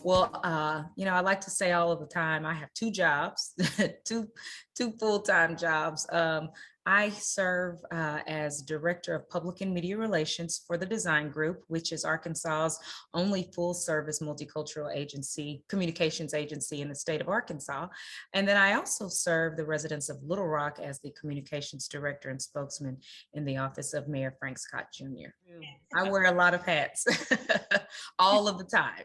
Well, I like to say all of the time, I have two jobs, two two full-time jobs. I serve as Director of Public and Media Relations for the Design Group, which is Arkansas's only full-service multicultural agency, communications agency in the state of Arkansas. And then I also serve the residents of Little Rock as the Communications Director and Spokesman in the office of Mayor Frank Scott Jr. I wear a lot of hats all of the time.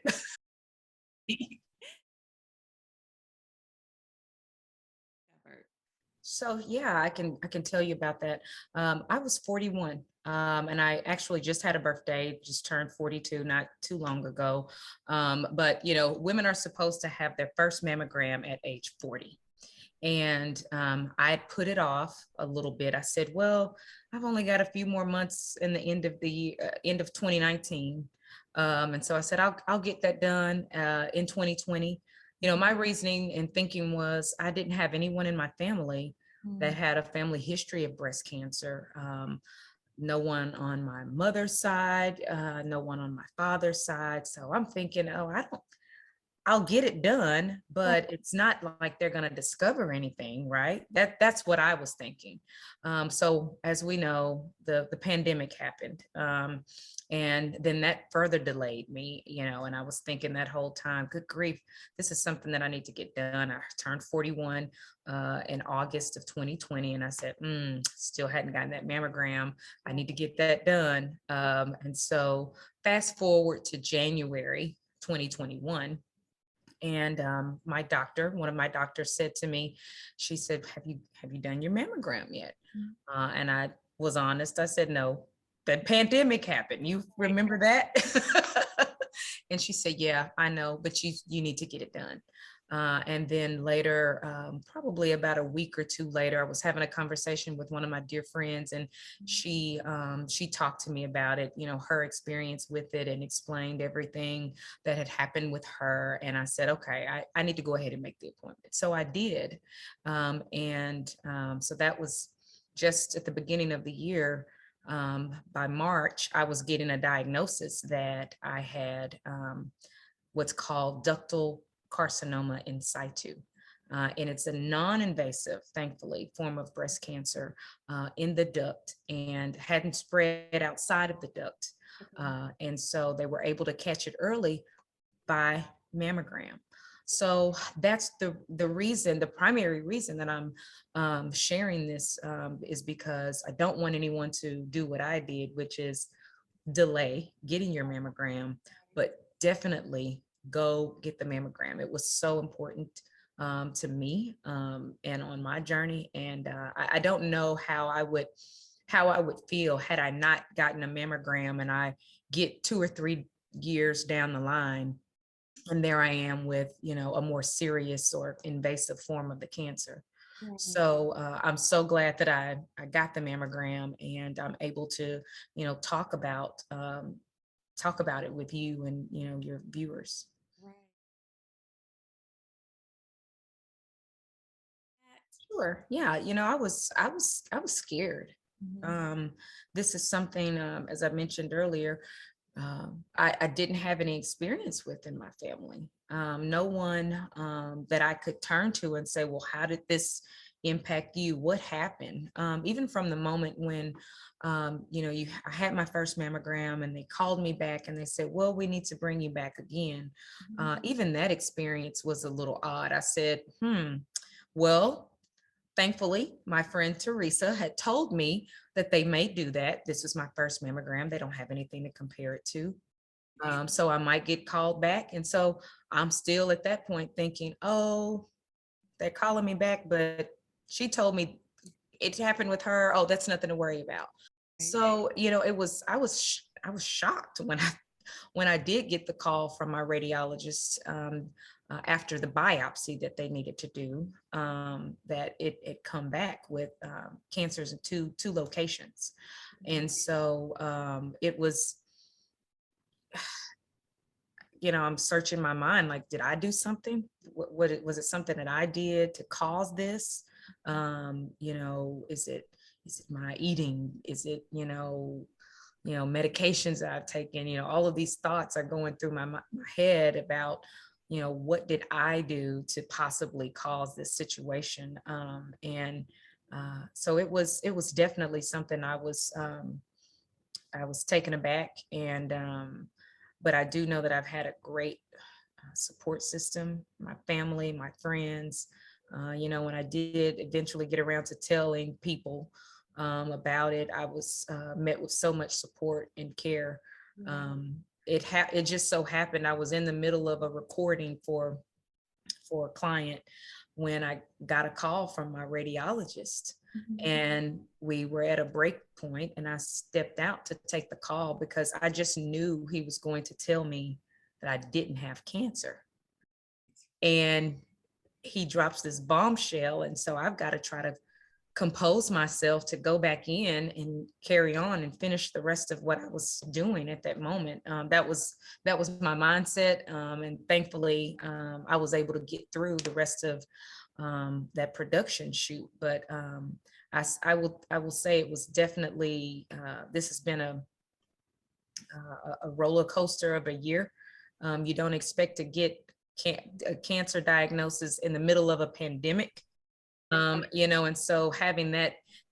So yeah, I can tell you about that. I was 41, and I actually just had a birthday, just turned 42 not too long ago. But women are supposed to have their first mammogram at age 40. And I put it off a little bit. I said, well, I've only got a few more months in the end of 2019. And so I said, I'll get that done in 2020. My reasoning and thinking was I didn't have anyone in my family that had a family history of breast cancer. No one on my mother's side, no one on my father's side. So I'm thinking, oh, I'll get it done, but it's not like they're going to discover anything, right? That's what I was thinking. So as we know, the pandemic happened, and then that further delayed me, and I was thinking that whole time, good grief, this is something that I need to get done. I turned 41 in August of 2020, and I said, still hadn't gotten that mammogram. I need to get that done. And so fast forward to January 2021. And one of my doctors said to me, she said, have you done your mammogram yet? And I was honest. I said, no, the pandemic happened. You remember that? And she said, yeah, I know, but you need to get it done. And then later, probably about a week or two later, I was having a conversation with one of my dear friends, and she talked to me about it, her experience with it, and explained everything that had happened with her. And I said, okay, I need to go ahead and make the appointment. So I did. So that was just at the beginning of the year. By March, I was getting a diagnosis that I had what's called ductal carcinoma in situ. And it's a non-invasive, thankfully, form of breast cancer in the duct, and hadn't spread outside of the duct. And so they were able to catch it early by mammogram. So that's the primary reason that I'm sharing this, is because I don't want anyone to do what I did, which is delay getting your mammogram, but definitely go get the mammogram. It was so important to me, and on my journey. And I don't know how I would feel had I not gotten a mammogram, and I get 2 or 3 years down the line, and there I am with a more serious or invasive form of the cancer. So I'm so glad that I got the mammogram, and I'm able to talk about it with you and your viewers. Right. Sure. Yeah. I was scared. Mhm. Um, this is something, as I mentioned earlier, I didn't have any experience with in my family. No one that I could turn to and say, well, how did this impact you? What happened? Even from the moment when, I had my first mammogram, and they called me back and they said, well, we need to bring you back again. Even that experience was a little odd. I said, well, thankfully, my friend Teresa had told me that they may do that. This was my first mammogram. They don't have anything to compare it to. So I might get called back. And so I'm still at that point thinking, oh, they're calling me back, but she told me it happened with her. Oh, that's nothing to worry about. Right. So, I was shocked when I did get the call from my radiologist, after the biopsy that they needed to do, that it come back with cancers in two locations. And so it was, I'm searching my mind, like, did I do something? Was it something that I did to cause this? Is it my eating? Is it, medications that I've taken? All of these thoughts are going through my head about what did I do to possibly cause this situation? And so it was definitely something I was taken aback, and but I do know that I've had a great support system, my family, my friends. When I did eventually get around to telling people about it, I was met with so much support and care. It just so happened I was in the middle of a recording for a client when I got a call from my radiologist. And we were at a break point, and I stepped out to take the call because I just knew he was going to tell me that I didn't have cancer. And he drops this bombshell. And so I've got to try to compose myself to go back in and carry on and finish the rest of what I was doing at that moment. That was my mindset, and thankfully I was able to get through the rest of that production shoot. But I will say it was definitely this has been a roller coaster of a year. You don't expect to get a cancer diagnosis in the middle of a pandemic. And so having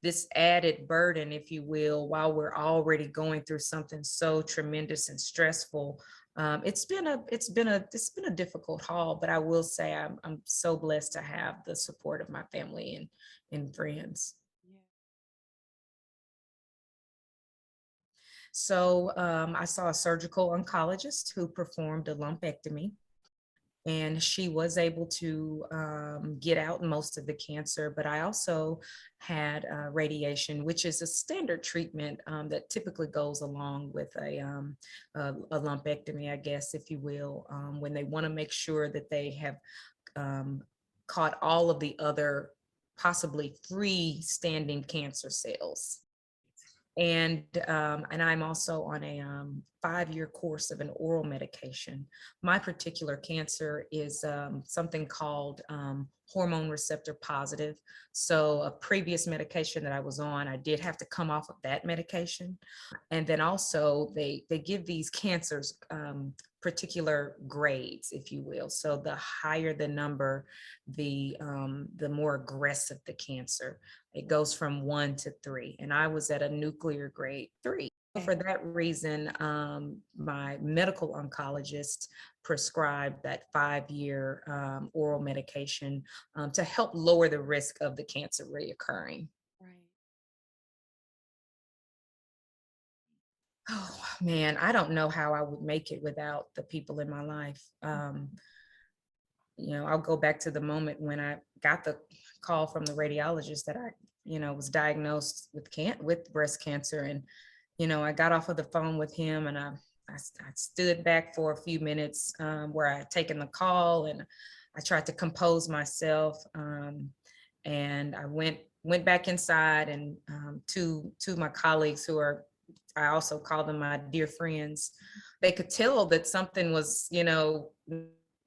this added burden, if you will, while we're already going through something so tremendous and stressful, it's been a difficult haul. But I will say I'm so blessed to have the support of my family and friends. So I saw a surgical oncologist who performed a lumpectomy, and she was able to get out most of the cancer. But I also had radiation, which is a standard treatment that typically goes along with a lumpectomy, I guess, if you will, when they want to make sure that they have um, caught all of the other possibly freestanding cancer cells. And I'm also on a 5-year course of an oral medication. My particular cancer is something called hormone receptor positive. So a previous medication that I was on, I did have to come off of that medication. And then also they give these cancers particular grades, if you will. So the higher the number, the more aggressive the cancer. It goes from 1 to 3, and I was at a nuclear grade 3. For that reason, my medical oncologist prescribed that 5-year oral medication to help lower the risk of the cancer reoccurring. Oh man, I don't know how I would make it without the people in my life. I'll go back to the moment when I got the call from the radiologist that I was diagnosed with breast cancer. And, I got off of the phone with him, and I stood back for a few minutes where I had taken the call, and I tried to compose myself. And I went back inside, and two of my colleagues I also call them my dear friends, they could tell that something was,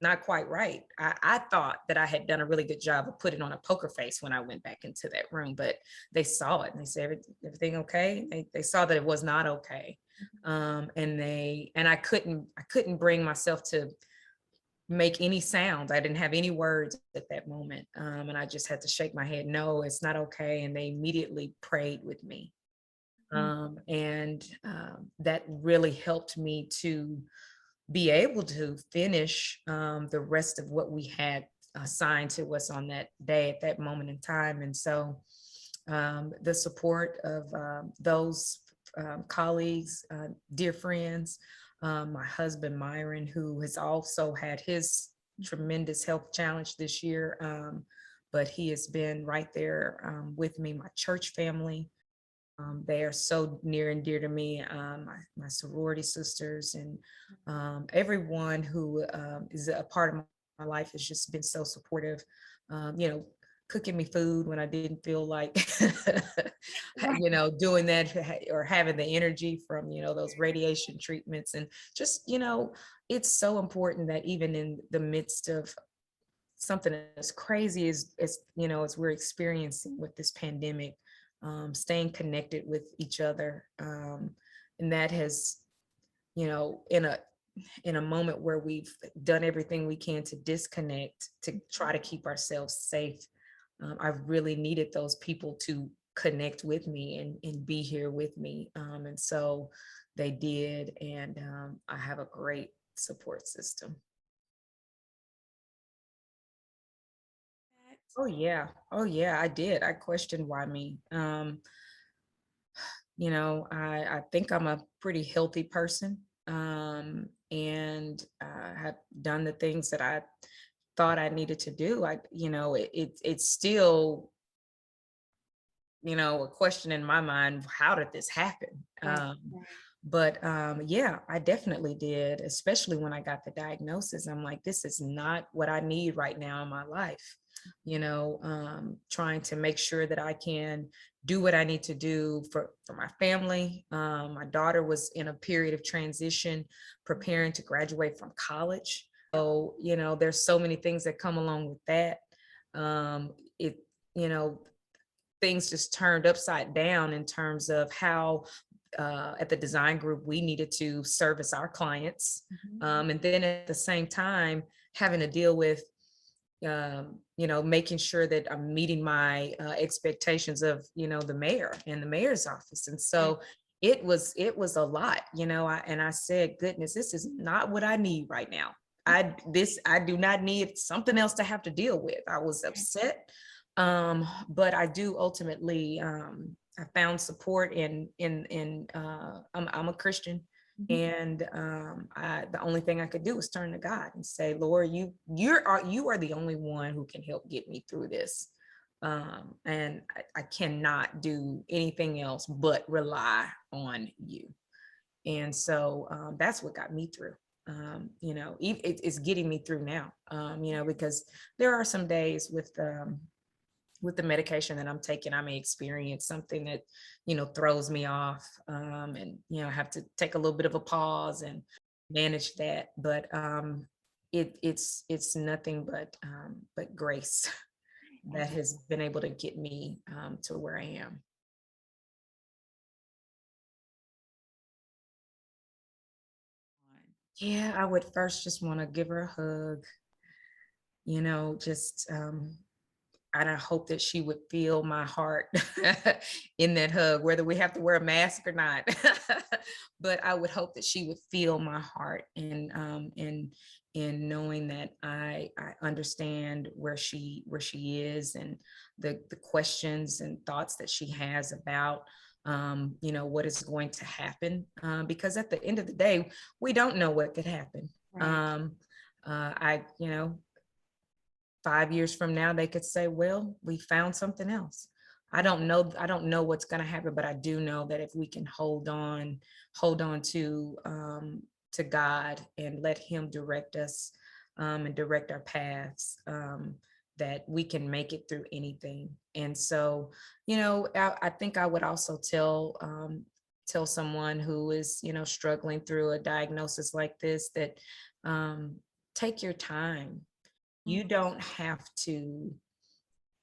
not quite right. I thought that I had done a really good job of putting on a poker face when I went back into that room, but they saw it and they said, everything okay? They saw that it was not okay. And I couldn't bring myself to make any sounds. I didn't have any words at that moment. And I just had to shake my head. No, it's not okay. And they immediately prayed with me. And that really helped me to be able to finish the rest of what we had assigned to us on that day at that moment in time. And so the support of those colleagues, dear friends, my husband, Myron, who has also had his tremendous health challenge this year, but he has been right there with me, my church family. They are so near and dear to me, my sorority sisters, and everyone who is a part of my life has just been so supportive. Cooking me food when I didn't feel like, doing that, or having the energy from, those radiation treatments. And just, it's so important that even in the midst of something as crazy as we're experiencing with this pandemic, staying connected with each other. And that has, in a in a moment where we've done everything we can to disconnect, to try to keep ourselves safe, I really needed those people to connect with me and be here with me. And so they did. And I have a great support system. Oh yeah. Oh yeah, I did. I questioned why me. I think I'm a pretty healthy person. And have done the things that I thought I needed to do. It's still, a question in my mind, how did this happen? Right, right, Yeah, I definitely did, especially when I got the diagnosis. I'm like, this is not what I need right now in my life. Trying to make sure that I can do what I need to do for my family. My daughter was in a period of transition, preparing to graduate from college. So, there's so many things that come along with that. It, you know, Things just turned upside down in terms of how at the design group we needed to service our clients, mhm, and then at the same time having to deal with making sure that I'm meeting my expectations of the mayor and the mayor's office. And right, so it was a lot. I said, goodness, this is not what I need right now. I do not need something else to have to deal with. I was right, upset, but I do ultimately, I found support I'm a Christian, mhm, and the only thing I could do was turn to God and say, Lord, you are the only one who can help get me through this. And I cannot do anything else but rely on you. And so that's what got me through. It's getting me through now. Because there are some days with the medication that I'm taking, I may experience something that, throws me off. And, I have to take a little bit of a pause and manage that. But it's nothing but grace that absolutely. has been able to get me to where I am. Yeah, I would first just want to give her a hug, just and I hope that she would feel my heart in that hug, whether we have to wear a mask or not. But I would hope that she would feel my heart, and knowing that I understand where she is, and the questions and thoughts that she has about what is going to happen. Because at the end of the day, we don't know what could happen. Right, Um, I 5 years from now, they could say, well, we found something else. I don't know what's going to happen, but I do know that if we can hold on to God and let him direct us, and direct our paths, that we can make it through anything. And so, I think I would also tell someone who is, struggling through a diagnosis like this, that take your time. You mm, don't have to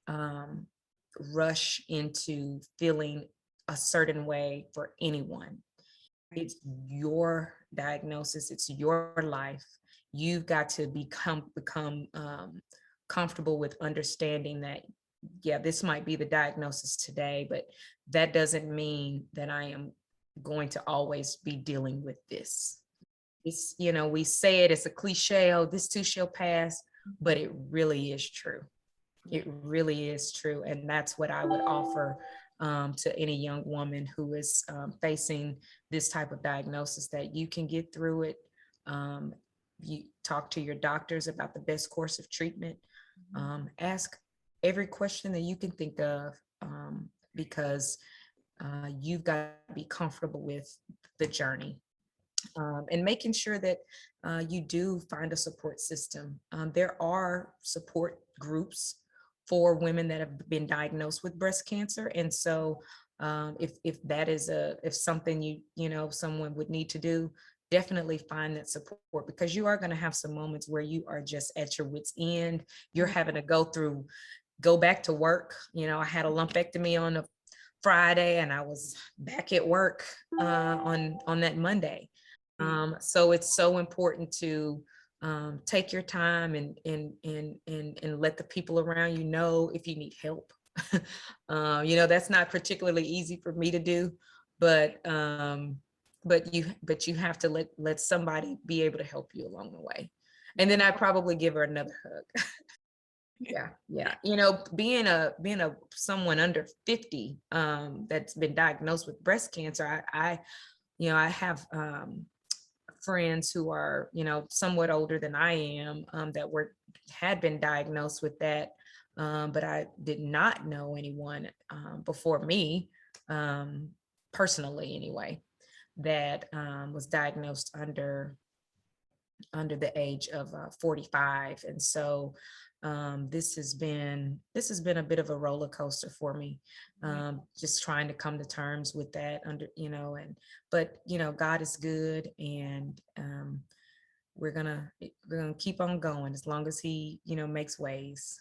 um, rush into feeling a certain way for anyone. right, It's your diagnosis, it's your life. You've got to become comfortable with understanding that, yeah, this might be the diagnosis today, but that doesn't mean that I am going to always be dealing with this. We say it as a cliche, oh, this too shall pass, but it really is true. It right, really is true. And that's what I would offer to any young woman who is facing this type of diagnosis, that you can get through it. Um, you talk to your doctors about the best course of treatment. mhm, Ask every question that you can think of, because you've got to be comfortable with the journey, and making sure that you do find a support system. There are support groups for women that have been diagnosed with breast cancer, and so if that is if something someone would need to do, definitely find that support, because you are going to have some moments where you are just at your wits end. You're right, having to go back to work. I had a lumpectomy on a Friday, and I was back at work on that Monday. So it's so important to take your time and let the people around you know if you need help. That's not particularly easy for me to do, but you have to let somebody be able to help you along the way. And then I probably give her another hug. Yeah, yeah. Being a someone under 50 that's been diagnosed with breast cancer, I have friends who are, somewhat older than I am, that had been diagnosed with that. But I did not know anyone before me, um, personally anyway, that was diagnosed under the age of 45. And so this has been a bit of a roller coaster for me, just trying to come to terms with that, but God is good, and we're gonna keep on going as long as he makes ways.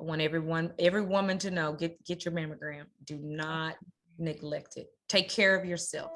I want every woman to know, get your mammogram. Do not neglect it. Take care of yourself.